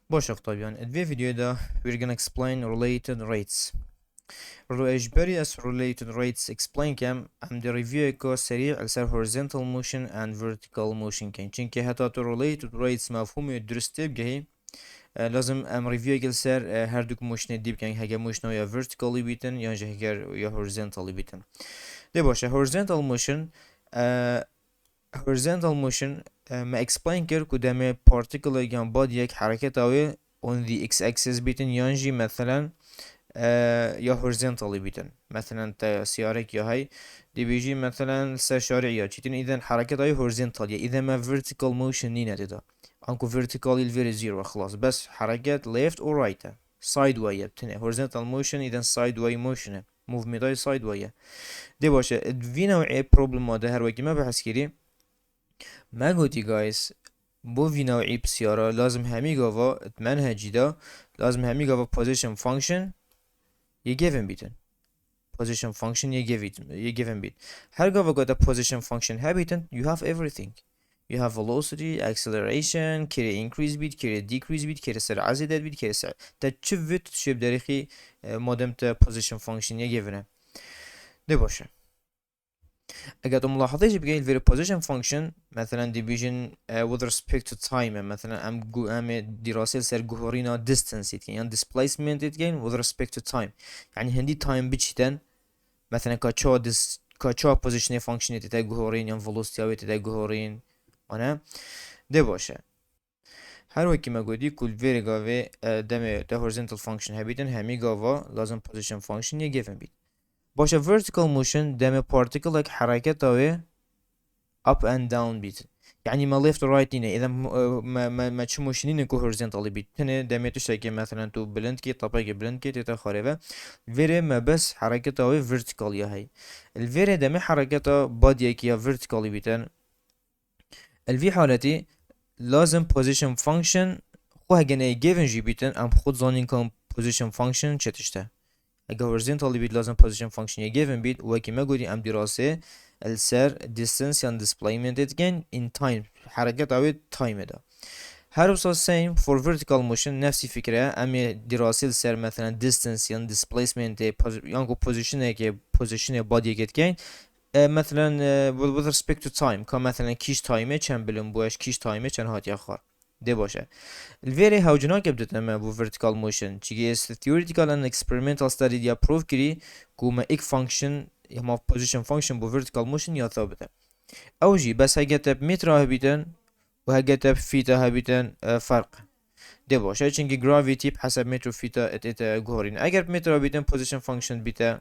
باشا طبعا في فيديو ده we're gonna explain related rates إجباري as related rates explain كم عم دي review كو سريع على horizontal motion and vertical motion كان چونكي هتا تو related rates مفهوم درسته بجهي لازم ام review كل سر هر دوك motion دي بكن هجا motion يا vertically بيتن يا هجا يا horizontally بيتن دي باشا horizontal motion horizontal motion ما explain كر كدامه particle يان body يك حركة أوي on the x axis بيتن يانجي مثلا يا horizontally بيتن مثلا تا سيارك يا هاي دي بيجي مثلا سر شارعية چيتن إذا حركة أوي horizontal إذا ما vertical motion نينا تدا أنكو vertical الفيري زيرو خلاص بس حركة left or right sideways بتنه horizontal motion إذا sideways motion movement أي sideways دي باشا في نوعية problem هذا هر وقت ما بحث كري ما قلتي جايز بو في نوعي بسيارة لازم همي جافا منهجي دا لازم همي جافا position function given بيتن position function given بيت هر جافا قد position function هبيتن you have everything you have velocity acceleration كيري increase بيت كيري decrease بيت كيري سرعة زيادة بيت كيري سرعة تشوفت تشوف داريخي مادام تا position function given ده باشه اگر ملاحظه بقى الفيري position function مثلا division with respect to time مثلا ام دراسه سر جهورينا distance يعني displacement with respect to time يعني هندي time بتشتن مثلا كاتشو position function تتا جهورين يعني velocity او تتا جهورين انا ده باشه هر وقت ما قلت كل فيري جافي دم ده horizontal function هبيتن همي جافا لازم position function given بيت باشه vertical motion دم particle like حركة اوه up and down بيت يعني ما left right هنا اذا ما تشموشنين كو horizontal بيت هنا دميتو شاكي مثلا تو بلند كي طبقة بلند كي تتا خاربة فيري ما بس حركته هي vertical يا هاي الفيري دمي حركته body كي vertical بيتن الفي حالتي لازم position function خو هجنا given جي بيتن ام خود زانين كم position function چتشته اگه horizontal بيت لازم position function يا given بيت وكي ما قولي ام دراسة السر distance and displacement again in time حركة أو time ده هربصة same for vertical motion نفس الفكرة أمي دراسة السر مثلا distance and displacement يانكو position كي position body كتكين مثلا with respect to time كمثلا كيش تايمه كم بلن بوش كيش تايمه كم هات يخار ده باشه الفيري هاوجنا كبدت اما بو vertical motion چیگه است theoretical and experimental study دیا proof کری کوما ایک function هما position function بو vertical motion یا ثابته اوجي بس هجت بمتر هبيتن وهجت بفيتا هبيتن فرق ده باشه چنگه gravity بحسب متر فيتا ات جهورين اگر بمتر هبيتن position function بيتا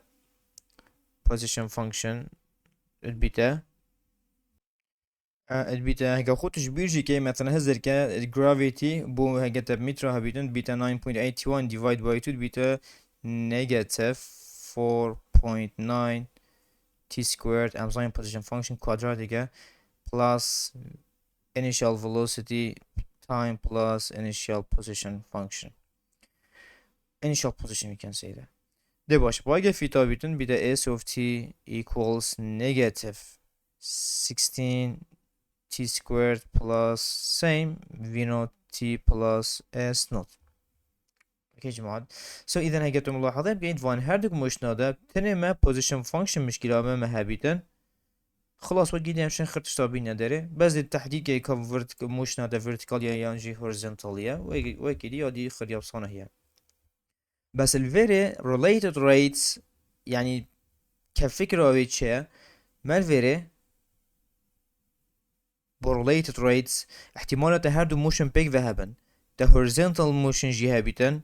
position function بيتا البيتا هكا خوتش بيرجي كي مثلا هزر كا gravity بو هكا تب متر هبيتن بيتا 9.81 divide by 2 بيتا negative 4.9 t squared am sign position function quadratic plus initial velocity time plus initial position function initial position we can say that ده باش باقي في تابتن بيتا s of t equals negative 16 t squared plus same v naught t plus s naught اوكي يا جماعة سو اذا هيجتوا ملاحظة بقيت فان هردوك مش نادا تاني ما position function مشكلة ما هابيتن خلاص وجينا عشان خرطش تابين نداره بس التحديد كي كفرت مش نادا vertical يا يانجي horizontal يا وكيدي يادي خريب صانه هي بس الفيري related rates يعني كفكرة ويتشا ما الفيري related rates احتمالات هر دو motion بيك ذهبن the horizontal motion جهابيتن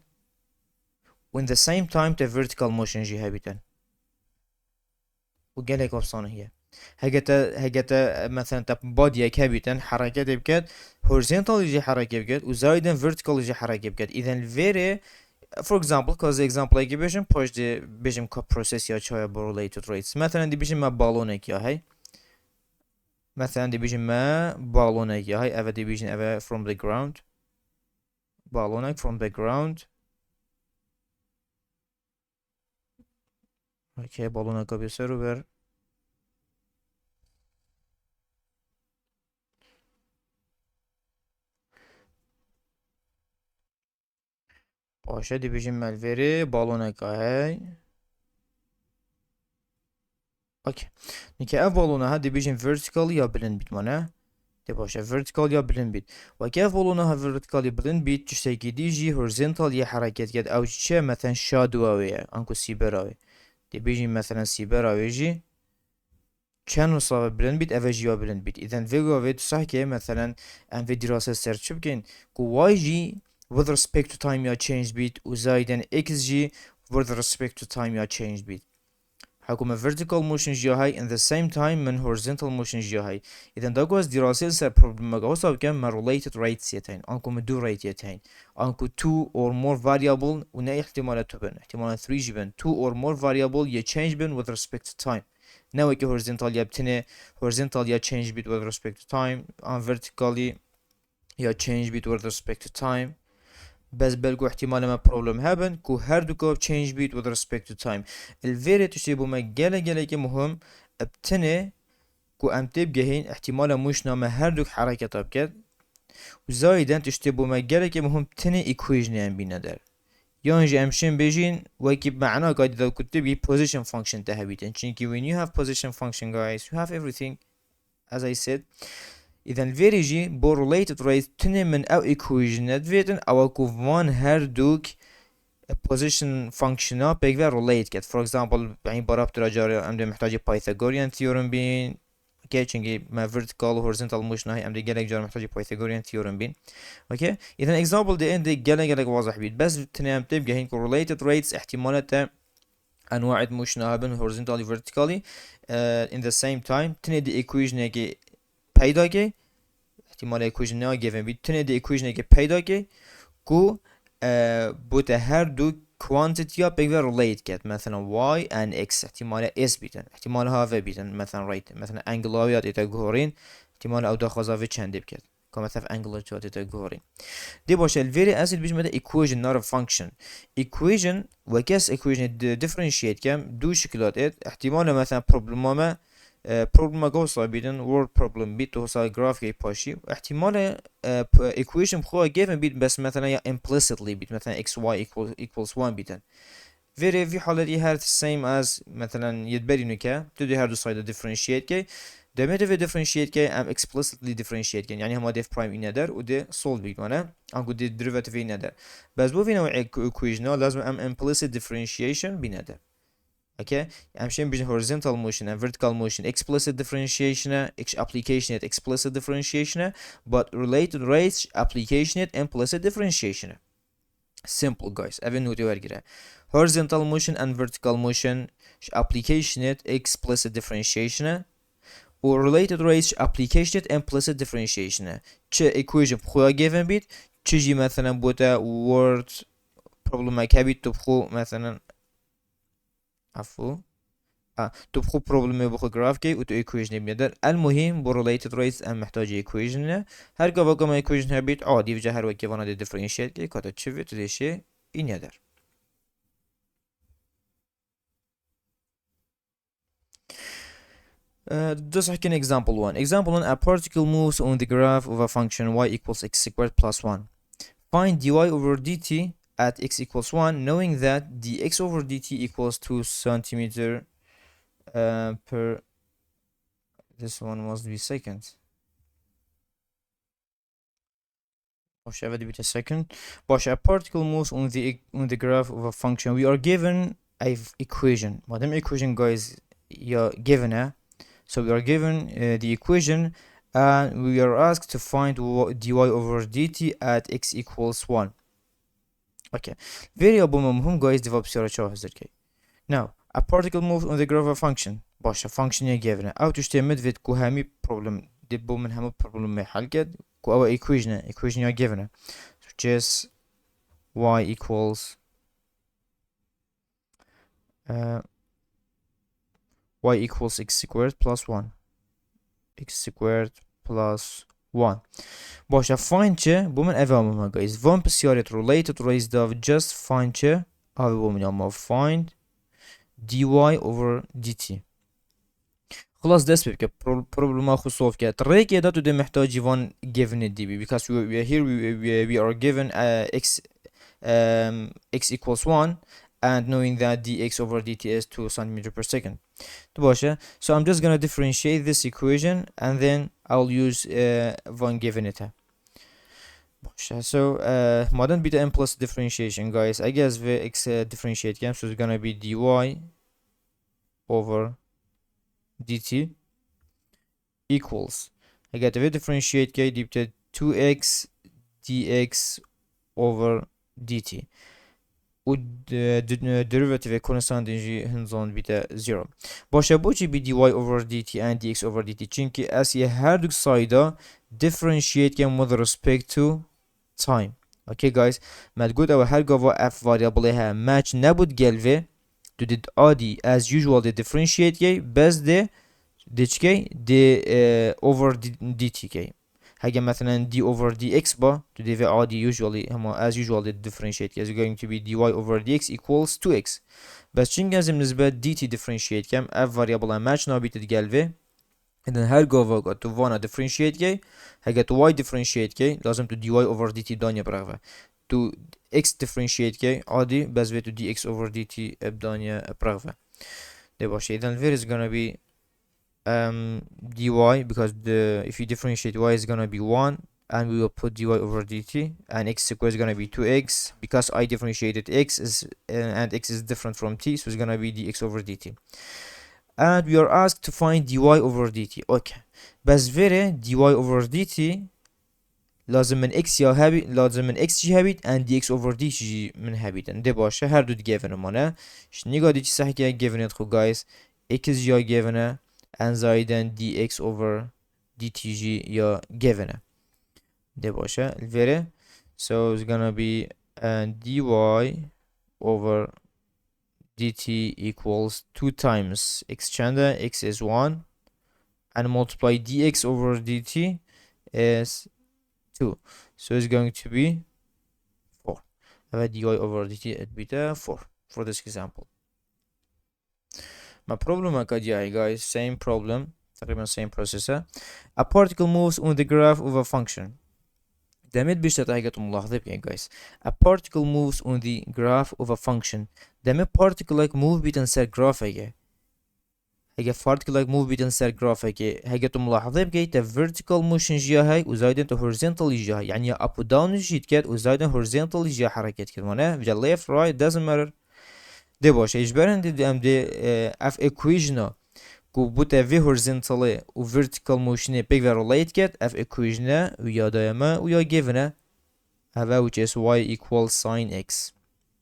when the same time the vertical motion جهابيتن وقال هيك وبصانه هي هجتا مثلا تب بودي كابيتن حركة بكت horizontal يجي حركة بكت وزايدا vertical يجي حركة بكت إذا very for example cause example اگه بيجم پشت بيجم که process یا چای related rates مثلا دي بيجم ما بالونك يا هاي مثلا دي بيجم ما بالونك يا هاي اوا دي بيجم اوا from the ground بالونك from the ground اوكي بالونك بيسرو بر باشا دي بيجي مالفيري بالونك هاي. اوكي. نيكي اف بالونا دي بيجي vertical يا blend bit معناه. دي باشا vertical يا blend bit. وكيف بالونا vertical يا blend bit تشتكي دي جي horizontal يا حركات قد او شي مثلا shadow اوي انكو سيبراوي. دي بيجي مثلا سيبراوي يجي كانوا صار blend bit افاجيو blend bit. اذا فيجو فيت صح كي مثلا ان في دراسة سيرش بكين كو واي جي with respect to time يا change bit وزايدا اكس جي with respect to time يا change bit. حكم vertical motion جا هاي in the same time من horizontal motion جا هاي. إذا داقواز دراسة سر problem مقاوسة بكم ما related rates يتين أنكو مدو rate يتين أنكو 2 or more variable ونا احتمالات تبن احتمالات 3 جبن 2 or more variable يا change بن with respect to time. ناوي كي horizontal يا بتني horizontal يا change bit with respect to time on vertically يا change bit with respect to time. بس بلقوا احتمال ما problem هابن كو هردوكو change bit with respect to time. الفيري تشتيبو ما جالا كي مهم ابتني كو ام تبقى هين احتمال مش نام هردوك حركة تبكت وزايدا تشتيبو ما جالا كي مهم تني equation ام بينا دار يونجي امشين بيجين وكيب معناه قاعد اذا كنت تبقى position function تهبيتن چونكي when you have position function guys you have everything as I said. إذا الفيري جي بو related rate تني من أو equation فيتن أو كو فان هردوك position function بيقدر relate كده for example يعني برابط رجاري أمدي محتاج Pythagorean theorem بين اوكي چونكي ما vertical و horizontal motion هاي أمدي جالك جار محتاج Pythagorean theorem بين اوكي. إذا example دي عندي جالك واضح بيت بس تني أم تبقى هين related rates احتمالات أنواع motion هابن horizontally vertically in the same time تني دي equation هيك پیدا کی احتمال equation نه given بید تنه دی equation که پیدا کی کو بوده هر دو quantity ها بگذار relate کرد مثلا y and x احتمال s بیتن احتمال ها و بیتن مثلا right مثلا angle ها یاد ایتا گهورین احتمال او داخل و چند بکرد که مثلا angle ها ایتا گهورین دی باشه الفيري اسید بیش مده equation not a function equation و کس equation differentiate کم دو شکلات احتمال مثلا problem ما problem قوصة بيدن word problem بيت توصل graph كي باشي احتمال equation بخوها given بيت بس مثلا يا implicitly بيت مثلا xy equals 1 بيتن في حالة هي same as مثلا يتبري نكا تدي هردو سايد differentiate كي دمت في differentiate كي ام explicitly differentiate كي يعني هما def prime إنادر ودي solve بيت وانا أنكو دي derivative إنادر بس بو في نوع equation لازم ام implicit differentiation بينادر. Okay, همچنین بین horizontal motion and vertical motion explicit differentiation application explicit differentiation but related rates application implicit differentiation. Simple guys. Even نوتي ورقة horizontal motion and vertical motion application explicit differentiation or related rates application implicit differentiation. چه equation بخواه given بید چجی مثلا بوده word problem که بید تو بخو مثلا عفو تبخو بروبلم بخو جراف كي وتو ايكويشن بيدر المهم بريليتد ريتس ام محتاج ايكويشن هر قبل كما ايكويشن هبيت عادي في هر وقت وانا دي ديفرنشيت كي كاتا تشوفي تديشي این يدر. Just like an example one. Example one, a particle moves on the graph of a function y equals x squared plus 1. Find dy over dt at x equals 1 knowing that dx over dt equals 2 centimeter per this one must be seconds. Bosh, even a second. Bosh, a particle moves on the graph of a function. We are given a equation. Madem equation guys you're given so we are given the equation and we are asked to find dy over dt at x equals 1. Okay. Variable مهم guys develop كي. Now a particle moves on the graph of a function. باشه function يا given او تشتمل فيت كو همي problem دبو من همو problem ما حلقت كو او equation يا given which is y equals x squared plus 1 x squared plus 1 باشه find چه بو من افهم ما guys فهم بسيارة related raised of just find چه او بو من اما find dy over dt. خلاص دست بك problem اخو solve كده الريك ده ده محتاج يفون given الدي بي because we are here we are given x x equals 1, and knowing that dx over dt is 2 centimeter per second. So I'm just gonna differentiate this equation and then I'll use one given it. So modern beta m plus differentiation, guys. I guess the x differentiate game, so it's gonna be dy over dt equals, I get the differentiate k dibte 2x dx over dt. و derivative constant جي هنزان بيتا 0. باشه بوچی بی dy over dt and dx over dt çünkü اسیه هر دو سایدا differentiate كم with respect to time. Okay guys, مدگود او هر گاوا f variable ها match نبود گلوه do did adi as usual the differentiate كي بس ده ديشكي دي over dt كي. هاجي مثلا d over dx با to the عادي usually هما as usual the differentiate is going to be dy over dx equals 2x. بس چون لازم نسبة dt differentiate كم f variable match نابيت تقلبه إذن هر جوفا تو وانا differentiate كي هاجي تو y differentiate كي لازم تو dy over dt دانيا برغبه تو x differentiate كي عادي بس تو dx over dt بدانيا برغبه. ده باشه. إذن here is gonna be dy, because if you differentiate y is gonna be 1, and we will put dy over dt, and x squared is gonna be 2x because I differentiated x is and x is different from t, so it's gonna be dx over dt. And we are asked to find dy over dt. Okay, بس فيري dy over dt لازم من x يا هبيت لازم من x جي هبيت and dx over dt جي من هبيتن. ده باشه هر دو given مانه شنيگا دي چي صحيح که given خو guys x جا given and زائدن dx over dt جي يا given. ده باشه الفيري. So it's gonna be dy over dt equals 2 times x chanda, x is 1, and multiply dx over dt is 2, so it's going to be 4. dy over dt it be 4 for this example. My problem guys, same problem, تقريبا same processor. A particle moves on the graph of a function. دمت بيشتا تايقة ملاحظة بيان guys. A particle moves on the graph of a function. دمت particle like move بيتن سر graph هيجا particle like move بيتن سر graph هيجا ملاحظة بيان تا vertical motion جيا هاي وزايدن تا horizontal جيا هاي يعني up و down جيت كات وزايدن horizontal جيا حركات كات معناه بجا left right doesn't matter. ده باشه اجبارن دي ام دي اف equation کو بوده وی هورزنتالی و vertical motion'e pek ve relate ket f equation'e و ya dayama و ya given'e هذا which is y equals sin x.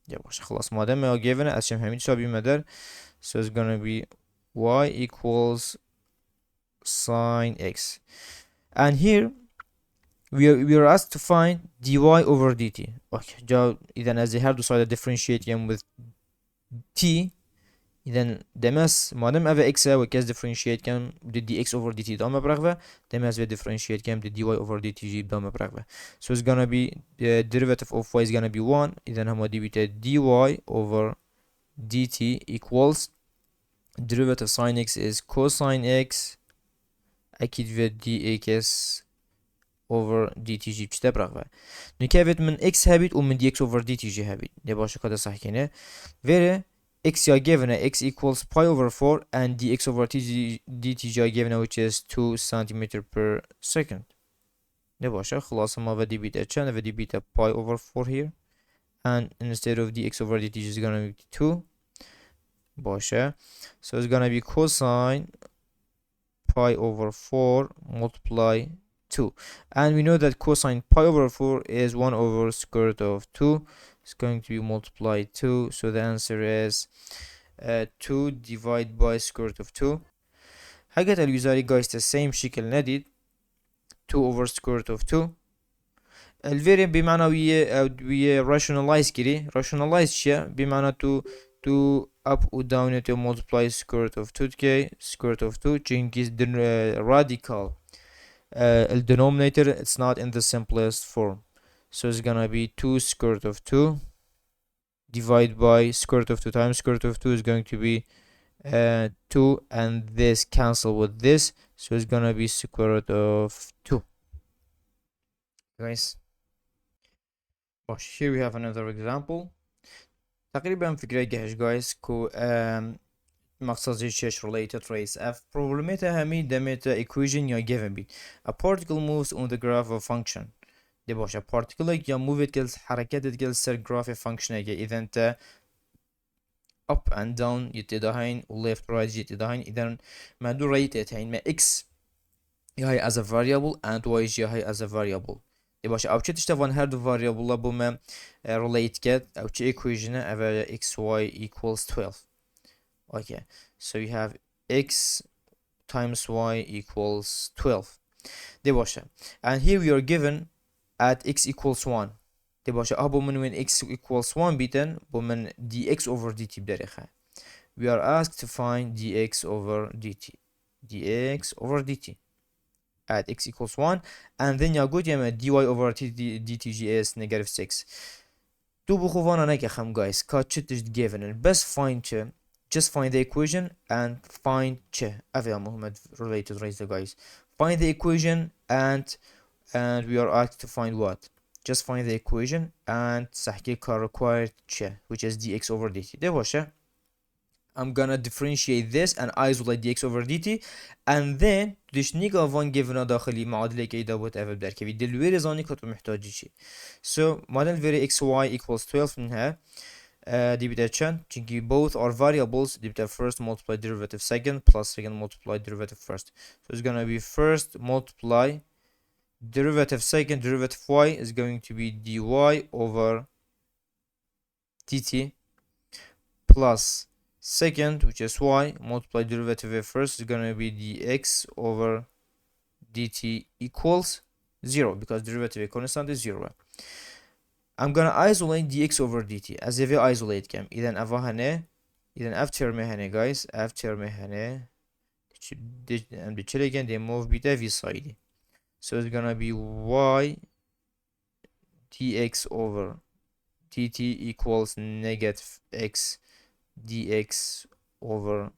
يا باشه خلاص ما دام ya given'e از شم همین شابی مدر, so it's gonna be y equals sin x, and here we are asked to find dy over dt. Okay, جا إذا از هر دو سايد differentiate with t, إذن دمس مادام أفا x وكاس differentiate كم دي dx over dt دام برغبة, دمس و differentiate كم دي dy over dt جي دام برغبة. So it's gonna be the derivative of y is gonna be 1, إذن هما دي بيتا dy over dt equals derivative sin x is cosine x أكيد في dx over dt جي بشتا برغبة. نكافت من x هابيت ومن dx over dt جي هابيت. دي باشا كده صح كينه. Vere x are given x equals pi over 4 and dx over dt are given which is 2 centimeter per second. ده باشه خلاص ما بدي بيتا چند بدي بيتا pi over 4 here, and instead of dx over dt is gonna be 2 باشه, so it's gonna be cosine pi over 4 multiply 2, and we know that cosine pi over 4 is 1 over square root of 2. It's going to be multiplied 2, so the answer is 2 divided by square root of 2. حاجة اليوزاري guys the same شكل نديد 2 over square root of 2. الفيري بمعنى ويا rationalize كري rationalize شيء بمعنى to up و down to multiply square root of 2k square root of 2 changes the radical the denominator, it's not in the simplest form. So it's gonna be 2 square root of 2 divided by square root of 2 times square root of 2 is going to be 2, and this cancel with this, so it's gonna be square root of 2 guys. Here we have another example. تقريبا فكرة جاهز guys كو مقصد الشيش related race f problemita همي دمتا equation يا given بيت a particle moves on the graph of function دي باش a particle يا move كل حركات كل سر graph function إذا انت up and down يتدهين و left right يتدهين إذا ما دو rate يتهين ما x يهي as a variable and y يهي as a variable دي باش او چه تشتفان هر دو variable بوما relate كد او چه equation او xy equals 12. Okay, so you have x times y equals 12 دي باشا and here we are given at x equals 1 دي باشا بومن when x equals 1 بيتن بومن dx over dt بدرخه we are asked to find dx over dx over dt at x equals 1 and then you're good يما dy over dt is negative 6 تو بخوفانا نكا خم guys كاتشتش given بس find چه just find the equation and find چه أفيا مهمة related raise guys find the equation and we are asked to find what just find the equation and سحكي required چه which is dx over dt ده باشه I'm gonna differentiate this and isolate dx over dt and then تدش نيجا فان given داخلي معادلة كيدا whatever بدر كبي دلويري زاني كتو محتاجي شي so معادلة very xy equals 12 منها دي بتا چند چونكي both are variables دي بتا first multiply derivative second plus second multiply derivative first so it's gonna be first multiply derivative second derivative y is going to be dy over dt plus second which is y multiply derivative of first is going to be dx over dt equals 0 because derivative constant is 0 I'm gonna isolate dx over dt as if I isolate كم إذا أفا هنا إذا f term هنا guys f term هنا and بتشيل again they move بتا v side so it's gonna be y dx over dt equals negative x dx over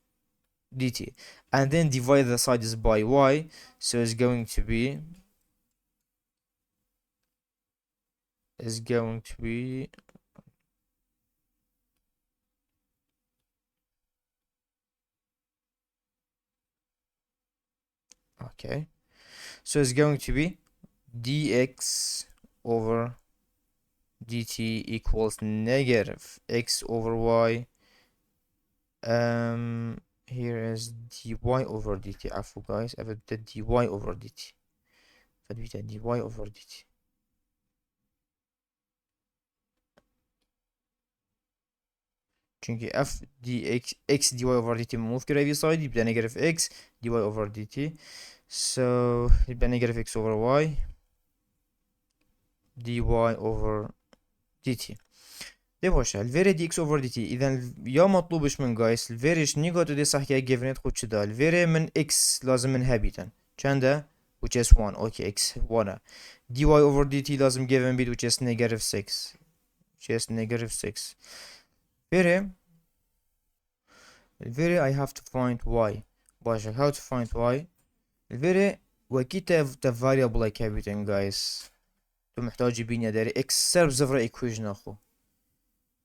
dt and then divide the sides by y so it's going to be okay so it's going to be dx over dt equals negative x over y here is dy over dt عفوا guys I did dy over dt فديت dy over dt çünkü f dx x dy over dt move كده side يبقى negative x dy over dt so يبقى negative x over y dy over dt ده باشه الفيري دي اكس اوفر دي تي اذا يا مطلوبش من جايس الفيريش نيجاتيف دي صح كي جيفنت خد شدا الفيري من اكس لازم من هابيتن كاندا which is 1 اوكي اكس 1 dy over dt لازم given bit which is negative 6 which is negative 6 الفيري I have to find y باشه how to find y الفيري وكيتا variable كابيتن جايس تو محتاج بيني داري x سر بزفر equation اخو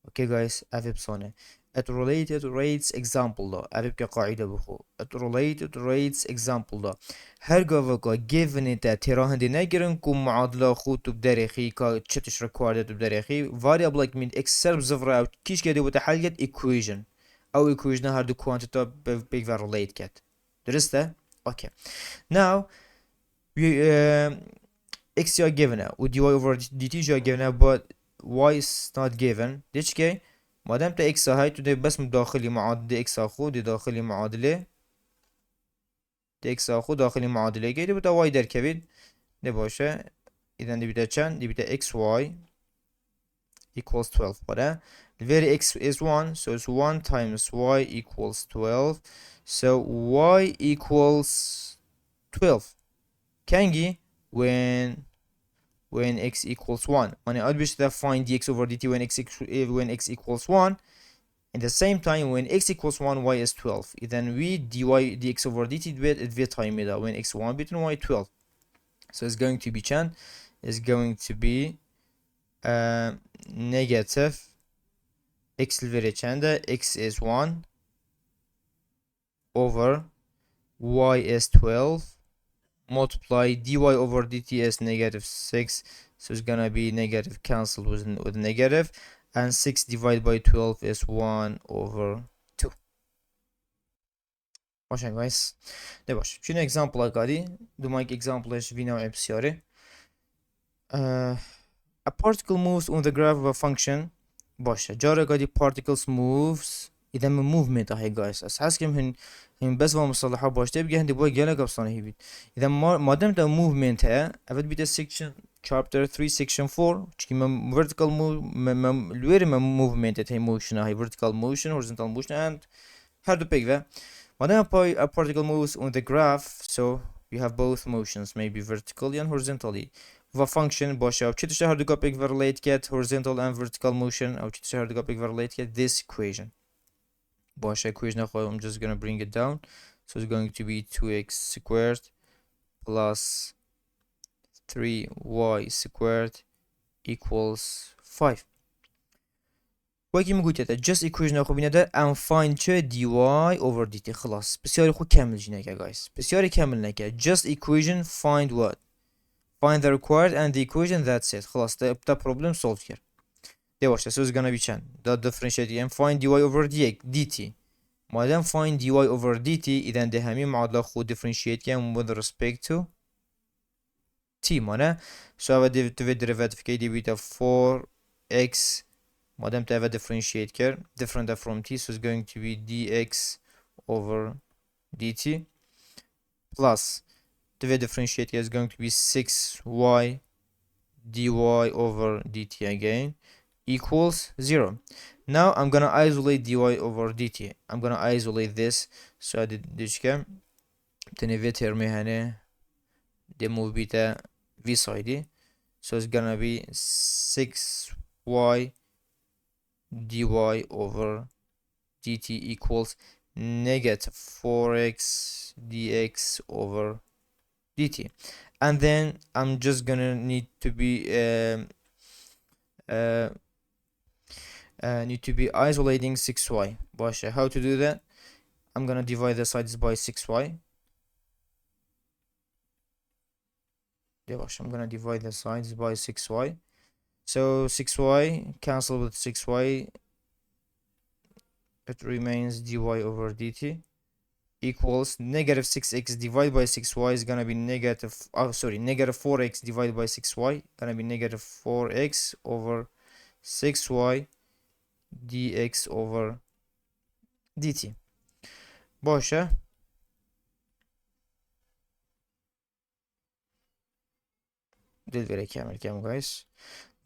اوكي جايز افي بصونة at related rates example دا افي كقاعدة بخو at related rates example دا هر قوة given انتا تيراهن دي ناقرن كم معادلة خو تبداريخي كا تشتش required تبداريخي variable من x سرب زفرة او كيش كده بتحلقت equation او equation هر دو quantity بيك relate كات درسته اوكي now we x are given و dy over dt are given but y is not given ديش كي ما دام تا x هاي تو بس داخلي معادلة x اخو دي داخلي معادلة دي x اخو داخلي معادلة كي دي بتا y در كبيد دي باشا اذا دي بتا چند دي بتا xy equals 12 بدا the very x is 1 so it's 1 times y equals 12 so y equals 12 كانجي when x equals 1 وانا أدبش that find dx over dt when x equals 1 at the same time when x equals 1 y is 12 then we dy dx over dt at time when x 1 bit and y 12 so it's going to be chan is going to be negative x vereceğinde x is 1 over y is 12 multiply dy over dt is negative 6, so it's gonna be negative cancelled with negative, and 6 divided by 12 is 1 over 2. باشه guys ده باشه شنو example قادي دومايك example ايش في نوع بسياري a particle moves on the graph of a function باشه جارة قادي particles moves إذا من movement هاي guys أساس كم هن بس مصطلحات باش تبقى هندي بوي جالك أبصانه هي بيت إذا ما دام ده movement ها أفد بيت section chapter 3 section 4 كي vertical move الوير movement هي motion هاي vertical motion horizontal motion and how to pick that ما دام a particle moves on the graph so you have both motions maybe vertically and horizontally و function باشه او چه تشه هر دو pick relate get horizontal and vertical motion او چه تشه هر دو pick relate get this equation باشه equation I'm just gonna bring it down, so it's going to be 2x squared plus 3y squared equals 5 وكي مقولت هذا just equation اخو بينا ده and find چه dy over dt خلاص بسياري خو كامل جيناك يا guys بسياري كامل ناكا just equation find what find the required and the equation that's it خلاص ده problem solved here ده باشه so it's gonna be چند ده differentiate and find dy over dt ما دام find dy over dt اذا ده همین معادله خود differentiate کنم with respect to t مانه so اول derivative که دی بیتا 4x ما دام تا differentiate کرد different from t so it's going to be dx over dt plus the differentiate is going to be 6y dy over dt again equals 0. Now I'm gonna isolate dy over dt. I'm gonna isolate this. So I did this cam. تنفي ترمي هنا demo beta v side. So it's gonna be 6y dy over dt equals negative 4x dx over dt. And then I'm just gonna need to be isolating 6y. Basha, how to do that? I'm gonna divide the sides by 6y. I'm gonna divide the sides by 6y. So 6y cancel with 6y. It remains dy over dt equals negative 6x divided by 6y is gonna be negative 4x divided by 6y gonna be negative 4x over 6y dx over dt باشه دل vere كامل guys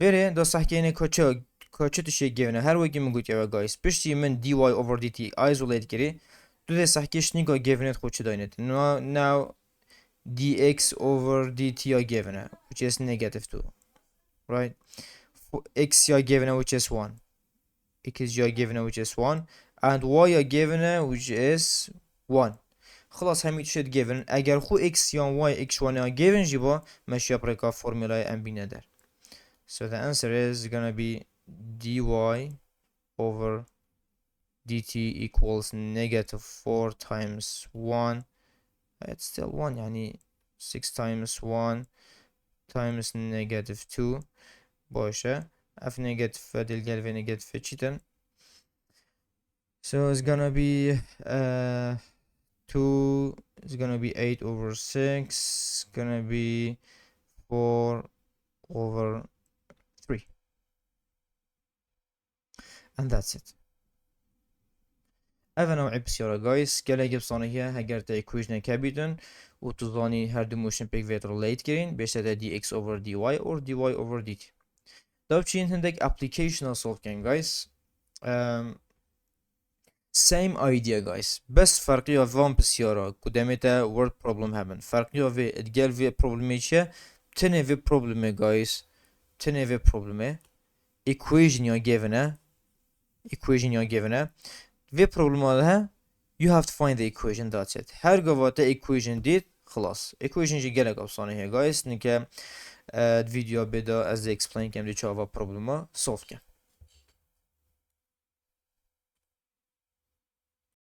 vere da sahkene koça tuşe gevne her vaki mi gutya guys pişti men dy over dt isolate geri do de sahkeşni go gevnet koça daynet now dx over dt are given which is negative 2 right x are given which is 1 x are given which is 1 and y are given which is 1 خلاص همین شد given اگر خو x یا y x1 are given جبا ماشي بريكا فورمولا ام بي ندر so the answer is gonna be dy over dt equals negative 4 times 1 it's still 1 يعني 6 times 1 times negative 2 باشه f negative دلقل في negative چیتن so it's gonna be 2 is gonna be 8 over 6 gonna be 4 over 3 and that's it اول نوع بسيارة guys گله گبسانه هي هگر تا equation کبیدن و تزانی هر دو motion pick ویت relate کرین بیشتر تا dx over dy or dy over dt داب چین هندک application solve کن guys same idea guys بس فرقی وان بسیارة کدامه تا word problem هبن فرقی وی ادگل وی problemه چه تنه وی problemه guys تنه وی problemه equation یا given ve problemada you have to find the equation that's it her gavata equation did خلاص equation جي gelek afsane here guys nike فيديو بدا از explain كم دي چاوا problema solve كم